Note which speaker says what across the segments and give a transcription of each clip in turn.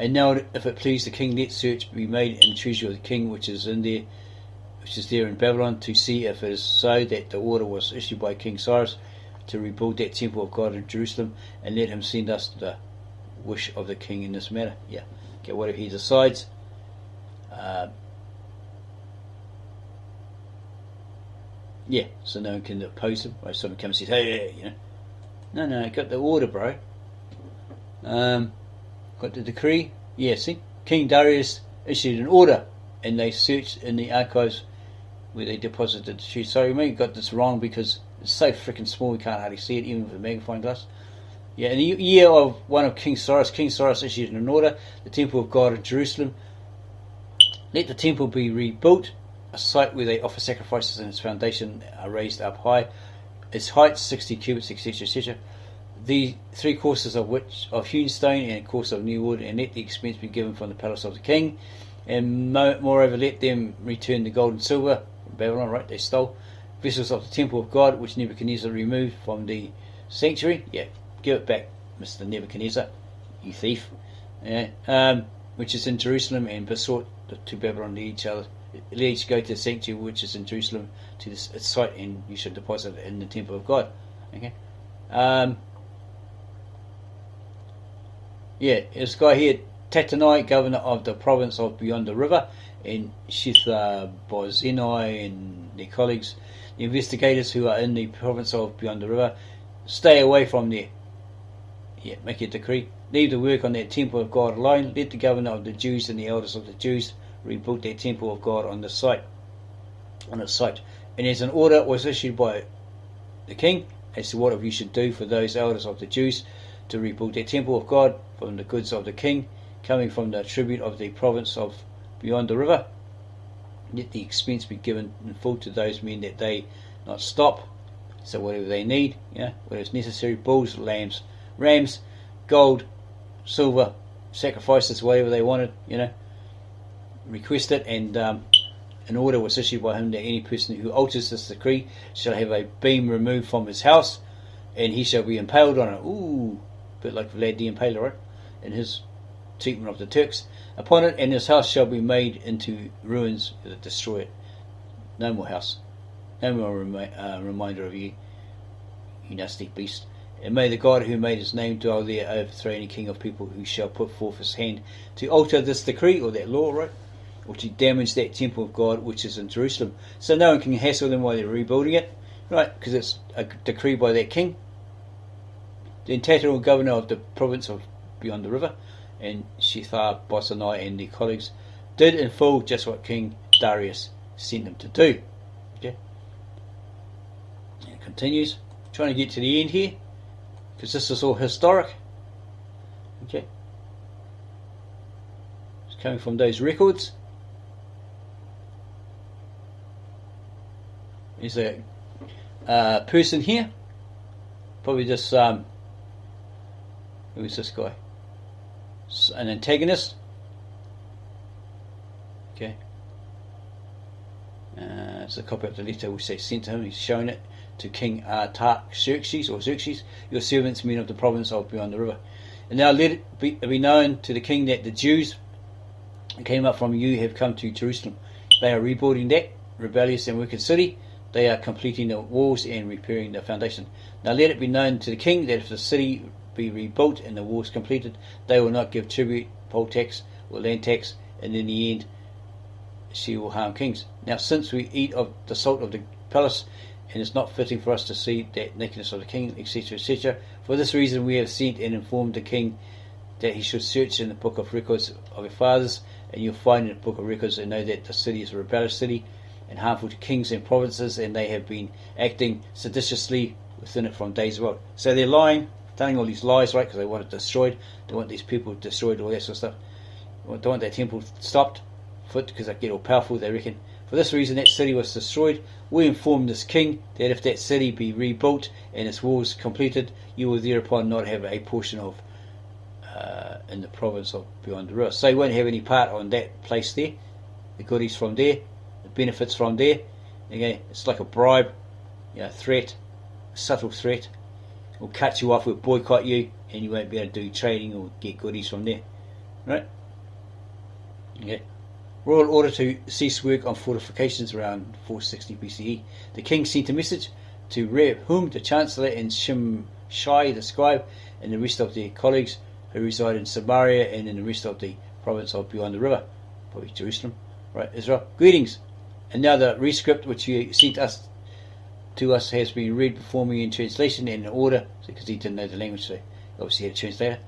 Speaker 1: And now, if it please the king, let search be made in the treasury of the king, which is there in Babylon, to see if it is so that the order was issued by King Cyrus to rebuild that temple of God in Jerusalem, and let him send us the wish of the king in this matter. Yeah. Okay, whatever he decides. Yeah, so no one can oppose him. Or someone comes and says, hey, you know. No, got the order, bro. Got the decree. Yeah, see? King Darius issued an order, and they searched in the archives where they deposited the sheet. Sorry, we got this wrong because it's so freaking small we can't hardly see it, even with a magnifying glass. Yeah, in the year of one of King Cyrus issued an order, the temple of God in Jerusalem. Let the temple be rebuilt, a site where they offer sacrifices, and its foundation are raised up high, its height 60 cubits, etc., etc. The 3 courses of hewn stone and a course of new wood, and let the expense be given from the palace of the king. And moreover, let them return the gold and silver from Babylon, right? They stole vessels of the temple of God, which Nebuchadnezzar removed from the sanctuary. Yeah, give it back, Mr. Nebuchadnezzar, you thief. Yeah, which is in Jerusalem, and besought to Babylon let each go to the sanctuary which is in Jerusalem to its site, and you should deposit it in the temple of God. Okay. Yeah, this guy here, Tatanai, governor of the province of beyond the river, and Shethar-bozenai and their colleagues, the investigators who are in the province of beyond the river, stay away from there. Yeah, make a decree. Leave the work on that temple of God alone. Let the governor of the Jews and the elders of the Jews rebuild that temple of God on its site. And as an order was issued by the king as to what of you should do for those elders of the Jews to rebuild that temple of God from the goods of the king, coming from the tribute of the province of beyond the river. Let the expense be given in full to those men, that they not stop. So whatever they need, whatever is necessary, bulls, lambs, rams, gold, silver, sacrifices, whatever they wanted, request it. And an order was issued by him that any person who alters this decree shall have a beam removed from his house, and he shall be impaled on it. Ooh, a bit like Vlad the Impaler, right? In his treatment of the Turks. Upon it, and his house shall be made into ruins that destroy it. No more house. No more reminder of you, you nasty beast. And may the God who made his name dwell there, overthrow any king of people who shall put forth his hand to alter this decree, or that law, right? Or to damage that temple of God which is in Jerusalem. So no one can hassle them while they're rebuilding it, right? Because it's a decree by that king. Then Tatanai, governor of the province of beyond the river, and Shethar-bozenai and their colleagues did in full just what King Darius sent them to do. Okay. And it continues. Trying to get to the end here, because this is all historic. Okay. It's coming from those records. There's a person here. Probably just who is this guy? An antagonist. Okay. It's a copy of the letter which they sent to him. He's shown it to King Artaxerxes, or Xerxes, your servants, men of the province of beyond the river. And now let it be known to the king that the Jews who came up from you have come to Jerusalem. They are rebuilding that rebellious and wicked city. They are completing the walls and repairing the foundation. Now let it be known to the king that if the city be rebuilt and the walls completed, they will not give tribute, poll tax, or land tax, and in the end she will harm kings. Now since we eat of the salt of the palace, and it's not fitting for us to see that nakedness of the king, etc., etc., for this reason we have sent and informed the king that he should search in the book of records of your fathers, and you'll find in the book of records and know that the city is a rebellious city and harmful to kings and provinces, and they have been acting seditiously within it from days of old. So they're lying, telling all these lies, right, because they want it destroyed. They want these people destroyed, all that sort of stuff. They want that temple stopped, because they get all powerful, they reckon. For this reason that city was destroyed. We informed this king that if that city be rebuilt and its walls completed, you will thereupon not have a portion of in the province of beyond the river. So you won't have any part on that place there, the goodies from there, the benefits from there. Okay, it's like a bribe, threat, a subtle threat. We'll cut you off, we'll boycott you, and you won't be able to do trading or get goodies from there. right? Okay. Royal order to cease work on fortifications around 460 BCE. The king sent a message to Rehum, the chancellor, and Shimshai, the scribe, and the rest of their colleagues who reside in Samaria and in the rest of the province of beyond the river, probably Jerusalem, right? Israel. Greetings. And now the rescript which you sent to us has been read before me in translation and in order, because he didn't know the language, so obviously he had a translator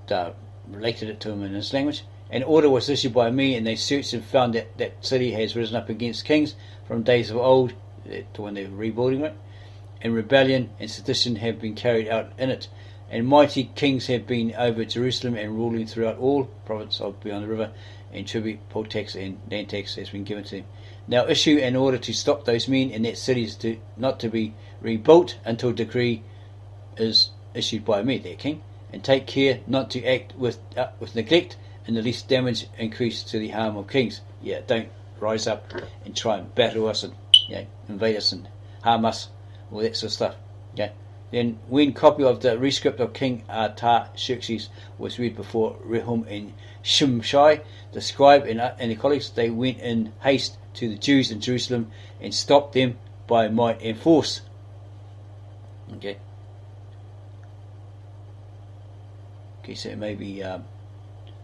Speaker 1: that related it to him in his language. An order was issued by me, and they searched and found that that city has risen up against kings from days of old, to when they were rebuilding it, and rebellion and sedition have been carried out in it, and mighty kings have been over Jerusalem and ruling throughout all province of beyond the river, and tribute, poll tax, and land tax has been given to them. Now issue an order to stop those men in that cities not to be rebuilt until decree is issued by me, their king, and take care not to act with neglect and the least damage increase to the harm of kings. Yeah, don't rise up and try and battle us and invade us and harm us, all that sort of stuff. Okay. Then when copy of the rescript of King Artaxerxes was read before Rehum and Shimshai, the scribe and the colleagues, they went in haste to the Jews in Jerusalem and stopped them by might and force. Okay. Okay, so maybe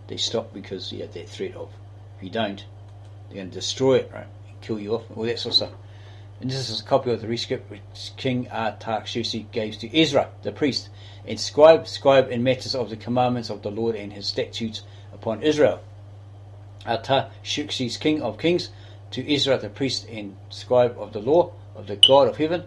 Speaker 1: they stopped because you had that threat of, if you don't, they're going to destroy it, right, and kill you off, all that sort of stuff. And this is a copy of the rescript which King Artaxerxes gave to Ezra, the priest, and scribe in matters of the commandments of the Lord and his statutes upon Israel. Artaxerxes, king of kings, to Ezra, the priest and scribe of the law of the God of heaven,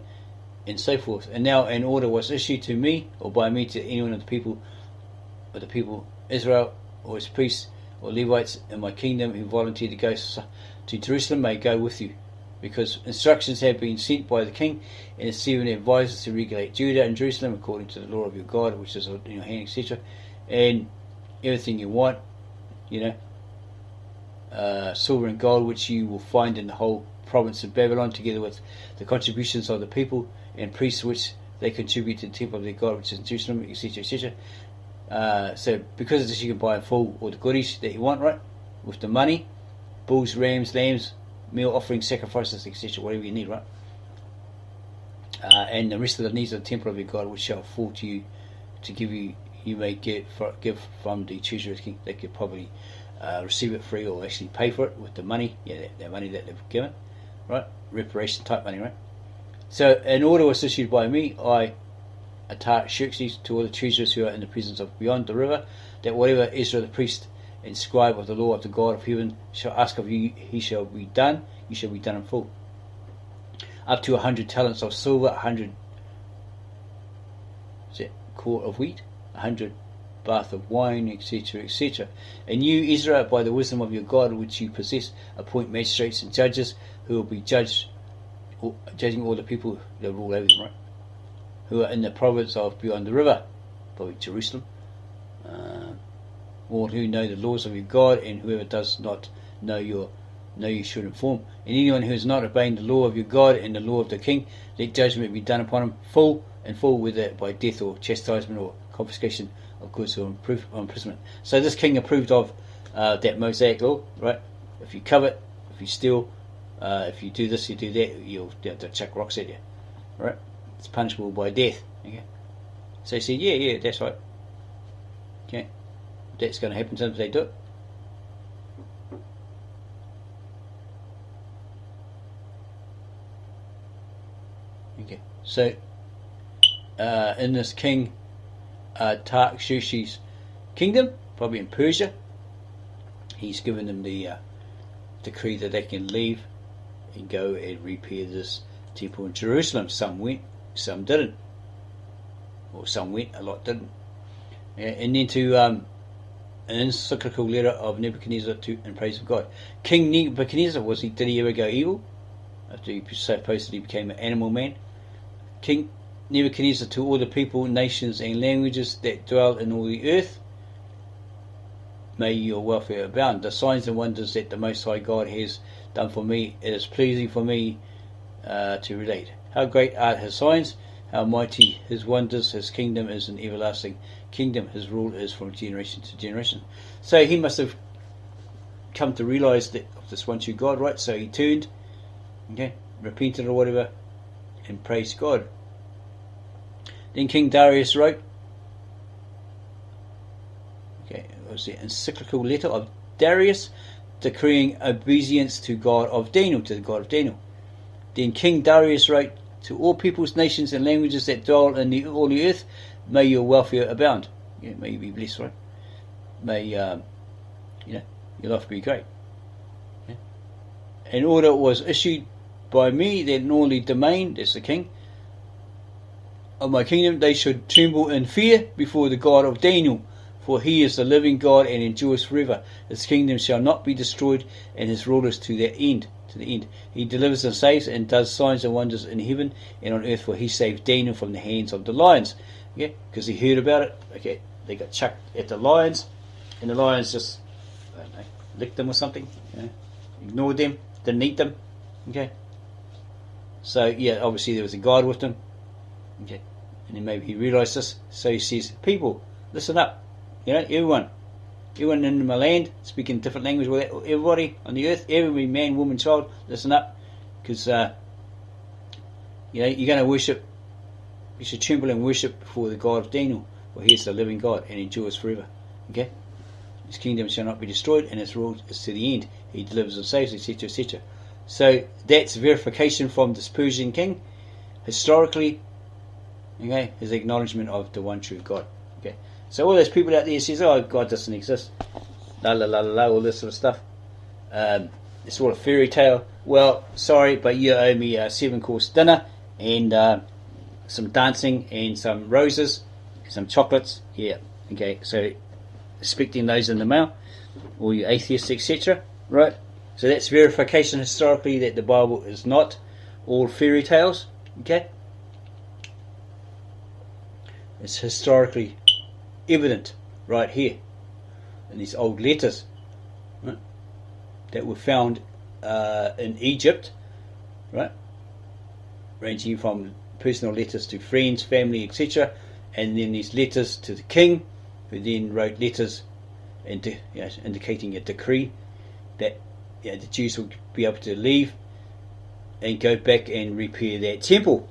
Speaker 1: and so forth. And now an order was issued to me, or by me, to anyone of the people Israel, or his priests or Levites in my kingdom who volunteer to go to Jerusalem may go with you, because instructions have been sent by the king and his 70 advisors to regulate Judah and Jerusalem according to the law of your God, which is in your hand, etc. And everything you want, silver and gold, which you will find in the whole province of Babylon, together with the contributions of the people and priests which they contribute to the temple of their God, which is in Jerusalem, etc., etc. So because of this, you can buy in full all the goodies that you want, right, with the money, bulls, rams, lambs, meal offerings, sacrifices, etc., whatever you need, right? And the rest of the needs of the temple of your God, which shall fall to you, to give you may give from the treasury of the king. They could probably receive it free or actually pay for it with the money, the money that they've given, right? Reparation type money, right? So an order was issued by me, Artaxerxes, to all the treasurers who are in the presence of beyond the river, that whatever Ezra the priest and scribe of the law of the God of heaven shall ask of you, he shall be done. You shall be done in full. Up to 100 talents of silver, 100 quart of wheat, 100 bath of wine, etc., etc. And you, Ezra, by the wisdom of your God which you possess, appoint magistrates and judges who will be judging all the people that rule over them, right? Who are in the province of beyond the river, probably Jerusalem, all who know the laws of your God, and whoever does not know you should inform. And anyone who is not obeying the law of your God and the law of the king, let judgment be done upon him full, whether by death or chastisement or confiscation of goods or imprisonment. So this king approved of that Mosaic law, right? If you covet, if you steal, if you do this, you do that, you'll have to chuck rocks at you, right? It's punishable by death. Okay. So he said, yeah, that's right. Okay, that's going to happen to them if they do it. Okay, so in this king Artaxerxes' kingdom, probably in Persia, he's given them the decree that they can leave and go and repair this temple in Jerusalem. Some went, some didn't, or some went, a lot didn't. And then to an encyclical letter of Nebuchadnezzar in praise of God. King Nebuchadnezzar, did he ever go evil after he supposedly became an animal man? King Nebuchadnezzar, to all the people, nations and languages that dwell in all the earth, may your welfare abound. The signs and wonders that the Most High God has done for me, it is pleasing for me to relate. How great are his signs, how mighty his wonders, his kingdom is an everlasting kingdom, his rule is from generation to generation. So he must have come to realise that of this one true God, right? So he turned, okay, repented or whatever, and praised God. Then King Darius wrote, okay, it was the encyclical letter of Darius decreeing obedience to God of Daniel, to the God of Daniel. Then King Darius wrote, to all peoples, nations, and languages that dwell in all the earth, may your welfare abound. Yeah, may you be blessed, right? May your life be great. Yeah. An order was issued by me that in all the domain, that's the king, of my kingdom, they should tremble in fear before the God of Daniel, for he is the living God and endures forever. His kingdom shall not be destroyed, and his rulers to the end. He delivers and saves and does signs and wonders in heaven and on earth, for he saved Daniel from the hands of the lions. Okay, because he heard about it. Okay, they got chucked at the lions, and the lions just, I don't know, licked them or something. Ignored them, didn't eat them. Okay, so yeah, obviously there was a God with them. Okay, and then maybe he realised this, so he says, people, listen up. Everyone in my land, speaking different language with everybody on the earth, every man, woman, child, listen up, because you're going to worship. You should tremble and worship before the God of Daniel, for he is the living God and endures forever. Okay, his kingdom shall not be destroyed, and his rule is to the end. He delivers and saves, etc., etc. So that's verification from this Persian king, historically. Okay, his acknowledgement of the one true God. Okay, so all those people out there says, "Oh, God doesn't exist," la la la la, all this sort of stuff. It's all a fairy tale. Well, sorry, but you owe me a 7-course dinner and some dancing and some roses, some chocolates. Yeah, okay. So expecting those in the mail, all you atheists, etc. Right. So that's verification historically that the Bible is not all fairy tales. Okay. It's historically evident right here in these old letters, right, that were found in Egypt, right, ranging from personal letters to friends, family, etc., and then these letters to the king, who then wrote letters indicating a decree that the Jews would be able to leave and go back and repair that temple,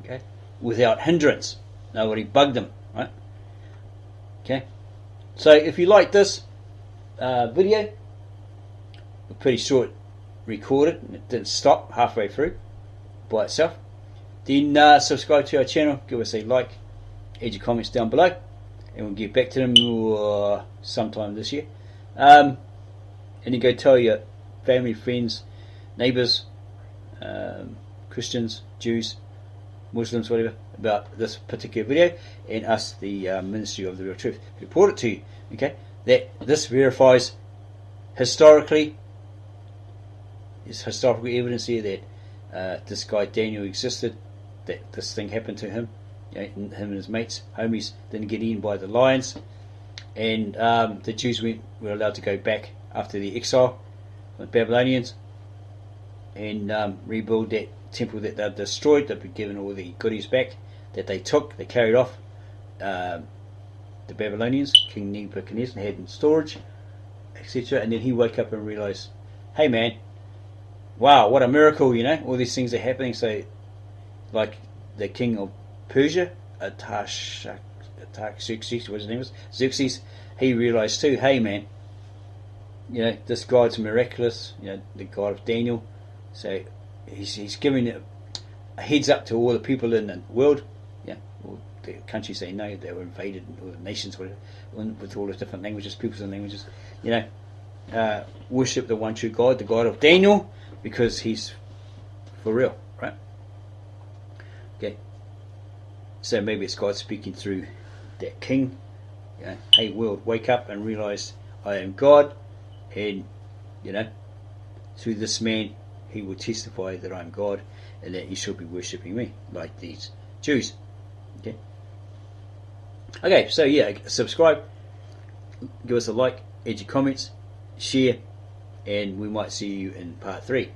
Speaker 1: okay, without hindrance. Nobody bugged them, right? Okay. So if you like this video, I'm pretty sure it recorded and it didn't stop halfway through by itself. Then subscribe to our channel, give us a like, add your comments down below, and we'll get back to them sometime this year. And then go tell your family, friends, neighbours, Christians, Jews, Muslims, whatever, about this particular video, and us, the Ministry of the Real Truth, report it to you. Okay, that this verifies historically. There's historical evidence here that this guy Daniel existed, that this thing happened to him. Him and his mates, homies, didn't get in by the lions, and the Jews were allowed to go back after the exile with Babylonians and rebuild that temple that they'd destroyed. They'd been given all the goodies back that they took, they carried off. The Babylonians, King Nebuchadnezzar, had in storage, etc. And then he woke up and realized, hey man, wow, what a miracle, all these things are happening. So, like the king of Persia, Artaxerxes, what his name was, Xerxes, he realized too, hey man, this God's miraculous, the God of Daniel. So he's giving a heads up to all the people in the world, all the countries they know they were invaded, all the nations, whatever, with all the different languages, peoples and languages, worship the one true God, the God of Daniel, because he's for real, right? Okay. So maybe it's God speaking through that king. Hey world, wake up and realize I am God, and through this man he will testify that I am God and that you should be worshipping me like these Jews. Okay, so subscribe, give us a like, add your comments, share, and we might see you in part 3.